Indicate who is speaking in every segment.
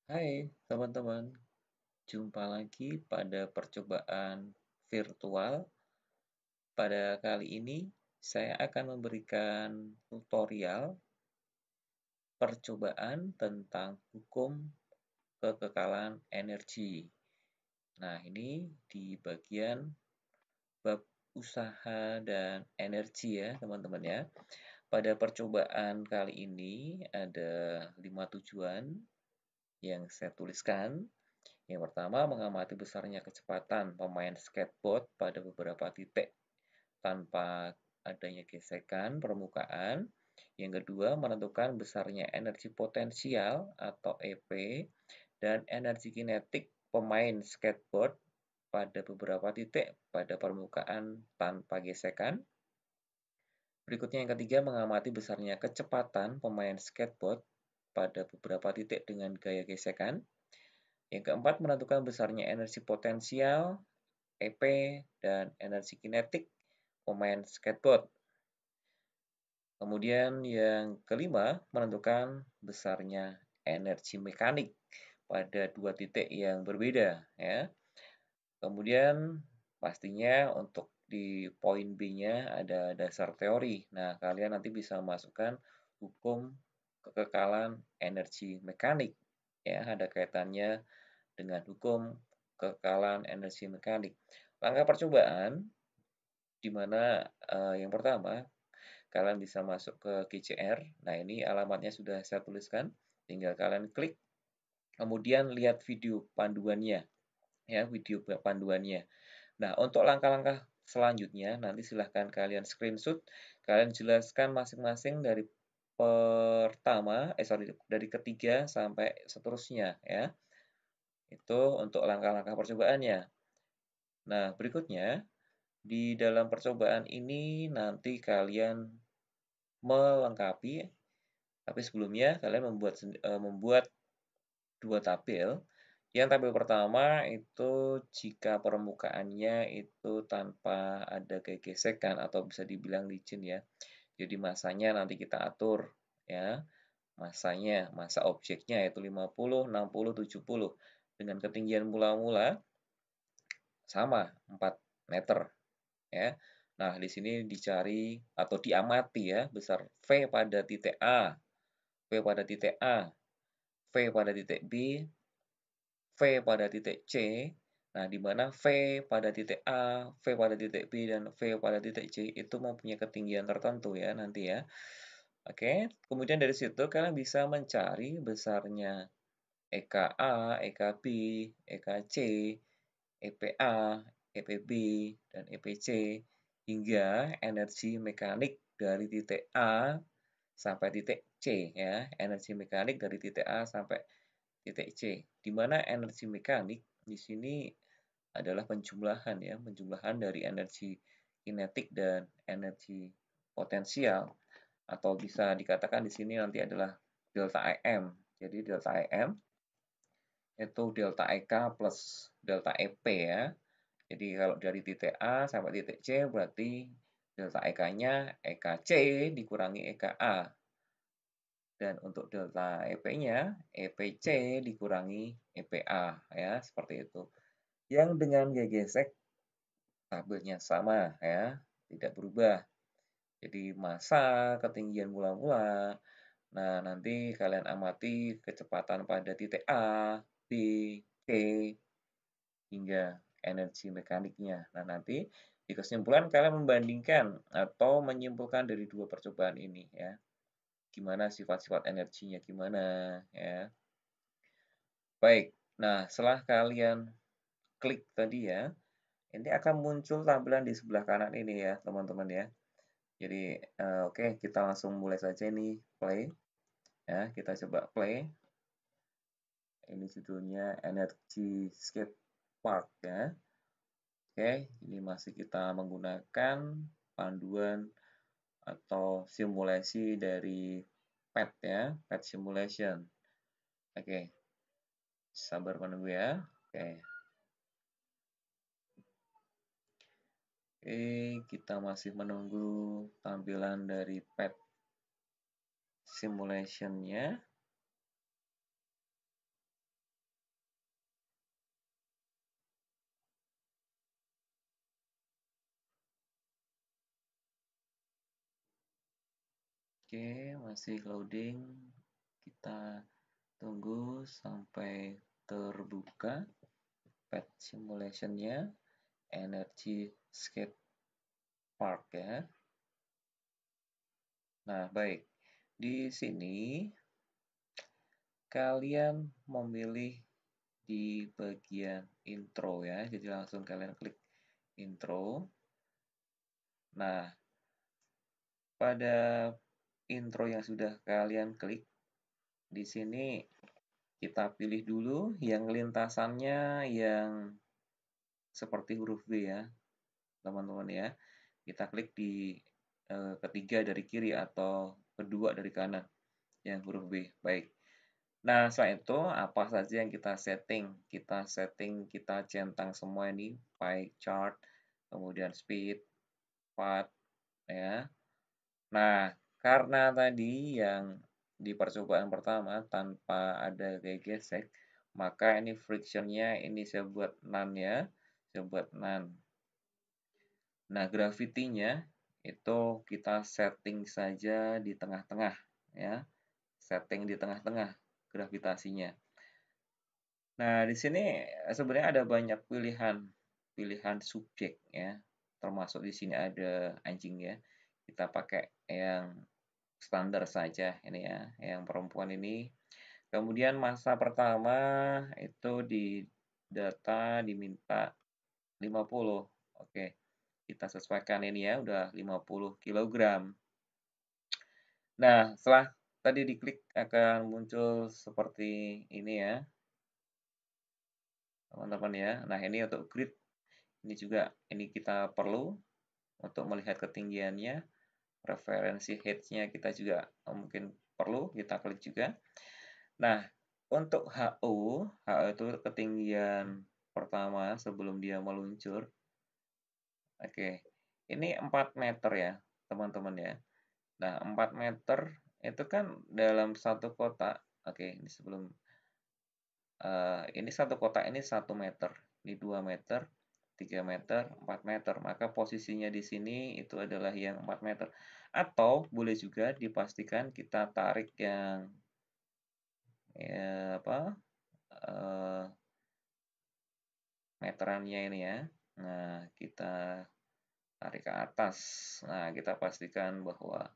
Speaker 1: Hai teman-teman, jumpa lagi pada percobaan virtual. Pada kali ini, saya akan memberikan tutorial percobaan tentang hukum kekekalan energi. Nah, ini di bagian bab usaha dan energi ya, teman-teman ya. Pada percobaan kali ini ada 5 tujuan yang saya tuliskan. Yang pertama, mengamati besarnya kecepatan pemain skateboard pada beberapa titik tanpa adanya gesekan permukaan. Yang kedua, menentukan besarnya energi potensial atau EP dan energi kinetik pemain skateboard pada beberapa titik pada permukaan tanpa gesekan. Berikutnya yang ketiga, mengamati besarnya kecepatan pemain skateboard pada beberapa titik dengan gaya gesekan. Yang keempat, menentukan besarnya energi potensial, EP, dan energi kinetik pemain skateboard. Kemudian yang kelima, menentukan besarnya energi mekanik pada dua titik yang berbeda. Ya. Kemudian pastinya untuk di poin B-nya ada dasar teori. Nah, kalian nanti bisa masukkan hukum kekekalan energi mekanik. Ya, ada kaitannya dengan hukum kekekalan energi mekanik. Langkah percobaan di mana yang pertama kalian bisa masuk ke GCR. Nah, ini alamatnya sudah saya tuliskan. Tinggal kalian klik, kemudian lihat video panduannya, ya, video panduannya. Nah, untuk langkah-langkah selanjutnya, nanti silahkan kalian screenshot, kalian jelaskan masing-masing dari dari ketiga sampai seterusnya, ya. Itu untuk langkah-langkah percobaannya. Nah, berikutnya, di dalam percobaan ini nanti kalian melengkapi, tapi sebelumnya kalian membuat dua tabel. Yang tabel pertama itu jika permukaannya itu tanpa ada gesekan atau bisa dibilang licin ya. Jadi masanya nanti kita atur ya. Masanya, masa objeknya yaitu 50, 60, 70 dengan ketinggian mula-mula sama 4 meter ya. Nah, di sini dicari atau diamati ya besar V pada titik A, V pada titik A, V pada titik B, V pada titik C. Nah, di mana V pada titik A, V pada titik B, dan V pada titik C itu mempunyai ketinggian tertentu ya nanti ya. Oke, kemudian dari situ kalian bisa mencari besarnya EKA, EKB, EKC, EPA, EPB, dan EPC hingga energi mekanik dari titik A sampai titik C ya. Energi mekanik dari titik A sampai titik C, di mana energi mekanik di sini adalah penjumlahan ya, penjumlahan dari energi kinetik dan energi potensial atau bisa dikatakan di sini nanti adalah delta IM. Jadi delta IM itu delta EK plus delta EP ya. Jadi kalau dari titik A sampai titik C berarti delta EK-nya EKC dikurangi EKA. Dan untuk delta EP-nya, EPC dikurangi EPA, ya, seperti itu. Yang dengan gesek, tabelnya sama, ya, tidak berubah. Jadi massa, ketinggian mula-mula. Nah, nanti kalian amati kecepatan pada titik A, B, C, hingga energi mekaniknya. Nah, nanti di kesimpulan kalian membandingkan atau menyimpulkan dari dua percobaan ini, ya. Gimana sifat-sifat energinya, gimana, ya. Baik, nah setelah kalian klik tadi ya, ini akan muncul tampilan di sebelah kanan ini ya, teman-teman ya. Jadi, oke, kita langsung mulai saja nih, play. Ya, kita coba play. Ini judulnya Energy Skate Park ya. Oke, ini masih kita menggunakan panduan atau simulasi dari PET ya, PET simulation. Oke, sabar menunggu ya. Oke. Oke, kita masih menunggu tampilan dari PET simulation-nya. Oke, masih loading. Kita tunggu sampai terbuka path simulation-nya, energy skate park ya. Nah, baik. Di sini kalian memilih di bagian intro ya. Jadi langsung kalian klik intro. Nah, pada intro yang sudah kalian klik, di sini kita pilih dulu yang lintasannya yang seperti huruf B ya, teman-teman ya. Kita klik di ketiga dari kiri atau kedua dari kanan yang huruf B. Baik. Nah, setelah itu apa saja yang kita setting? Kita centang semua ini, pie chart, kemudian speed, path, ya. Nah, karena tadi yang di percobaan pertama tanpa ada gaya gesek, maka ini friction-nya ini saya buat none ya, saya buat none. Nah, gravity-nya itu kita setting saja di tengah-tengah ya, setting di tengah-tengah gravitasinya. Nah, di sini sebenarnya ada banyak pilihan subjek ya, termasuk di sini ada anjing ya. Kita pakai yang standar saja ini ya, yang perempuan ini. Kemudian masa pertama itu di data diminta 50. Oke, kita sesuaikan ini ya, udah 50 kilogram. Nah, setelah tadi diklik akan muncul seperti ini ya, teman-teman ya. Nah, ini untuk grid, ini juga ini kita perlu untuk melihat ketinggiannya, referensi height-nya kita juga mungkin perlu, kita klik juga. Nah, untuk HO itu ketinggian pertama sebelum dia meluncur. Oke, ini 4 meter ya, teman-teman ya. Nah, 4 meter itu kan dalam satu kotak. Oke, ini sebelum ini satu kotak ini 1 meter, ini 2 meter, 3 meter, 4 meter. Maka posisinya di sini itu adalah yang 4 meter. Atau boleh juga dipastikan kita tarik yang ya apa eh, meterannya ini ya. Nah, kita tarik ke atas. Nah, kita pastikan bahwa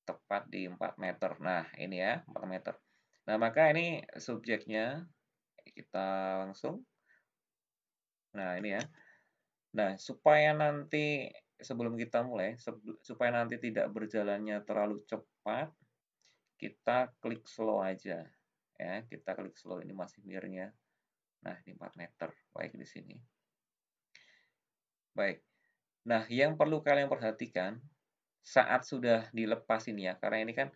Speaker 1: tepat di 4 meter. Nah, ini ya, 4 meter. Nah, maka ini subjeknya kita langsung. Nah, ini ya. Nah, supaya nanti sebelum kita mulai, supaya nanti tidak berjalannya terlalu cepat, kita klik slow aja. Ya, kita klik slow, ini masih mirnya. Nah, di 4 meter. Baik di sini. Baik. Nah, yang perlu kalian perhatikan saat sudah dilepas ini ya, karena ini kan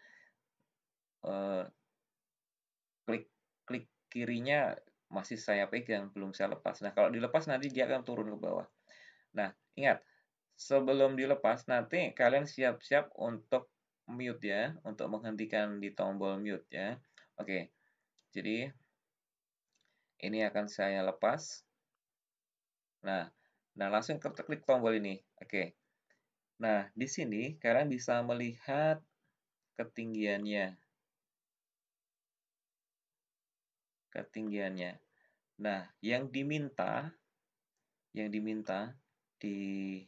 Speaker 1: eh, klik klik kirinya masih saya pegang, belum saya lepas. Nah, kalau dilepas nanti dia akan turun ke bawah. Nah, ingat, sebelum dilepas nanti kalian siap-siap untuk mute ya, untuk menghentikan di tombol mute ya. Oke, jadi ini akan saya lepas. Nah, langsung klik tombol ini. Oke. Nah, di sini kalian bisa melihat ketinggiannya. Ketinggiannya. Nah, yang diminta di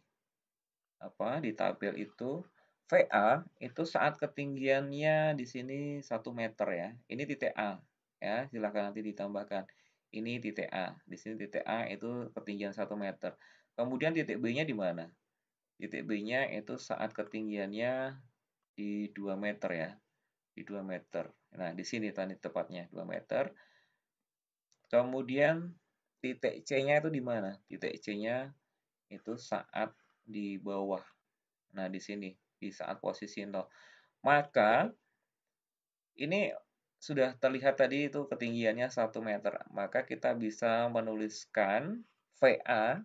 Speaker 1: di tabel itu VA itu saat ketinggiannya di sini 1 meter ya. Ini titik A ya, silakan nanti ditambahkan. Ini titik A. Di sini titik A itu ketinggian 1 meter. Kemudian titik B-nya di mana? Titik B-nya itu saat ketinggiannya di 2 meter ya. Di 2 meter. Nah, di sini tadi tepatnya 2 meter. Kemudian titik C-nya itu di mana? Titik C-nya itu saat di bawah. Nah, di sini, di saat posisi 0. Maka, ini sudah terlihat tadi itu ketinggiannya 1 meter. Maka kita bisa menuliskan VA.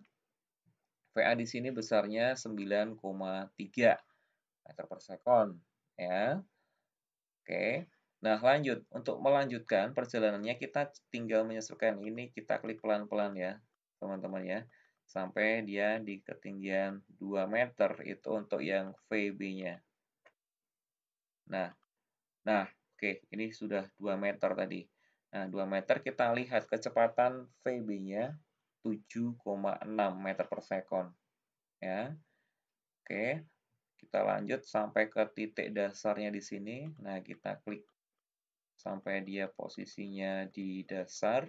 Speaker 1: VA di sini besarnya 9,3 meter per sekon. Ya, oke. Nah, lanjut. Untuk melanjutkan perjalanannya, kita tinggal menyesuaikan ini. Kita klik pelan-pelan ya, teman-teman ya. Sampai dia di ketinggian 2 meter. Itu untuk yang VB-nya. Nah, oke, ini sudah 2 meter tadi. Nah, 2 meter kita lihat kecepatan VB-nya 7,6 meter per second, ya. Oke, kita lanjut sampai ke titik dasarnya di sini. Nah, kita klik sampai dia posisinya di dasar.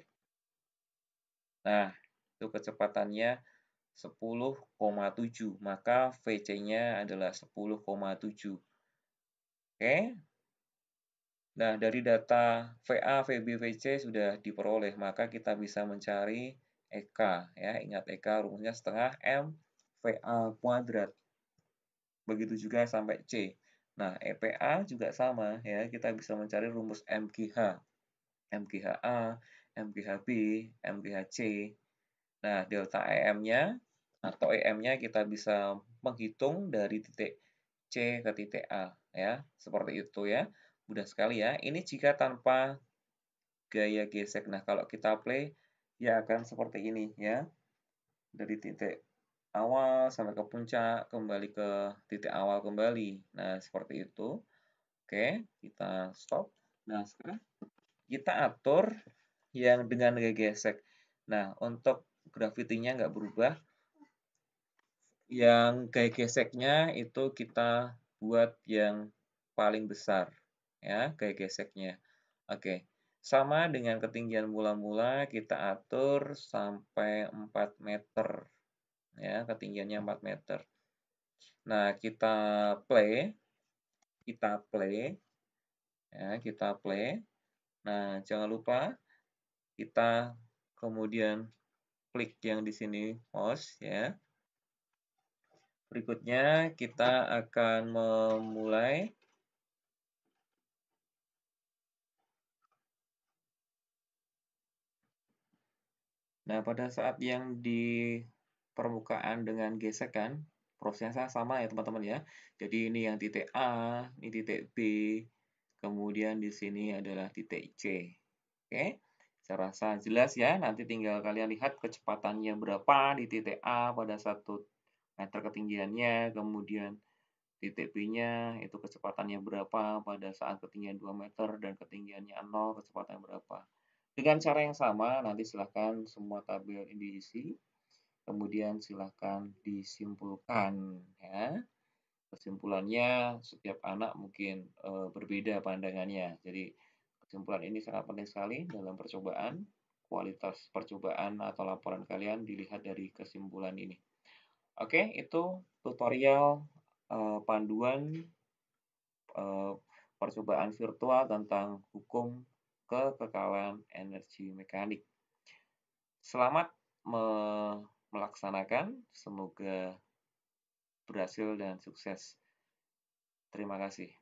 Speaker 1: Nah, itu kecepatannya 10,7, maka VC-nya adalah 10,7. Oke. Nah, dari data VA, VB, VC sudah diperoleh, maka kita bisa mencari EK, ya. Ingat EK rumusnya setengah M VA kuadrat. Begitu juga sampai C. Nah, EPA juga sama, ya. Kita bisa mencari rumus MGH, MGHA, MGHB, MGHC. Nah, delta EM-nya atau EM-nya kita bisa menghitung dari titik C ke titik A, ya. Seperti itu ya. Mudah sekali ya. Ini jika tanpa gaya gesek. Nah, kalau kita play, ya akan seperti ini ya. Dari titik awal sampai ke puncak, kembali ke titik awal kembali. Nah, seperti itu. Oke, kita stop. Nah, sekarang kita atur yang dengan gaya gesek. Nah, untuk gravitinya nggak berubah. Yang gaya geseknya itu kita buat yang paling besar. Ya, gaya geseknya. Oke. Sama dengan ketinggian mula-mula kita atur sampai 4 meter. Ya, ketinggiannya 4 meter. Nah, play, kita play, ya, kita play. Nah, jangan lupa kita kemudian klik yang di sini mouse ya. Berikutnya kita akan memulai. Nah, pada saat yang di permukaan dengan gesekan, prosesnya sama ya teman-teman ya. Jadi ini yang titik A, ini titik B, kemudian di sini adalah titik C. Oke, saya rasa jelas ya. Nanti tinggal kalian lihat kecepatannya berapa di titik A pada 1 meter ketinggiannya, kemudian titik B-nya itu kecepatannya berapa pada saat ketinggian 2 meter dan ketinggiannya 0, kecepatannya berapa. Dengan cara yang sama, nanti silahkan semua tabel ini diisi, kemudian silahkan disimpulkan ya. Kesimpulannya setiap anak mungkin berbeda pandangannya. Jadi kesimpulan ini sangat penting sekali dalam percobaan. Kualitas percobaan atau laporan kalian dilihat dari kesimpulan ini. Oke, itu tutorial panduan percobaan virtual tentang hukum kekekalan energi mekanik. Selamat melaksanakan, semoga berhasil dan sukses. Terima kasih.